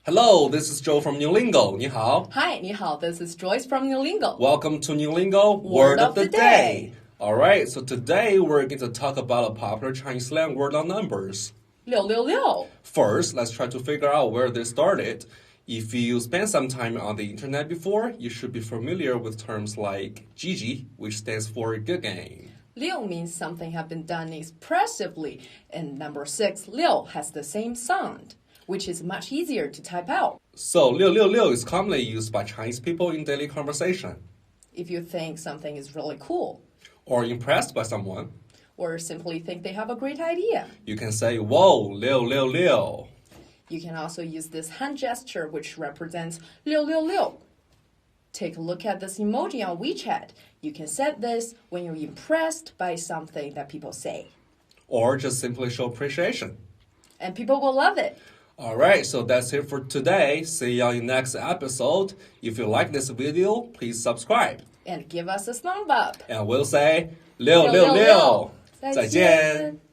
Hello, this is Joe from NeuLingo. 你好。 Hi, 你好, this is Joyce from NeuLingo. Welcome to NeuLingo Word of the Day. Alright, so today we're going to talk about a popular Chinese slang word on numbers. 666. First, let's try to figure out where this started. If you spent some time on the internet before, you should be familiar with terms like GG, which stands for good game. 6 means something have been done expressively, and number 6, 6, has the same sound, which is much easier to type out. So 666 is commonly used by Chinese people in daily conversation. If you think something is really cool, Or impressed by someone, or simply think they have a great idea. you can say, whoa, 666. You can also use this hand gesture, which represents 666. Take a look at this emoji on WeChat. You can set this when you're impressed by something that people say. Or just simply show appreciation. And people will love it. Alright, so that's it for today. See you on the next episode. If you like this video, please subscribe. And give us a thumb up. And we'll say 666. 再见。再见。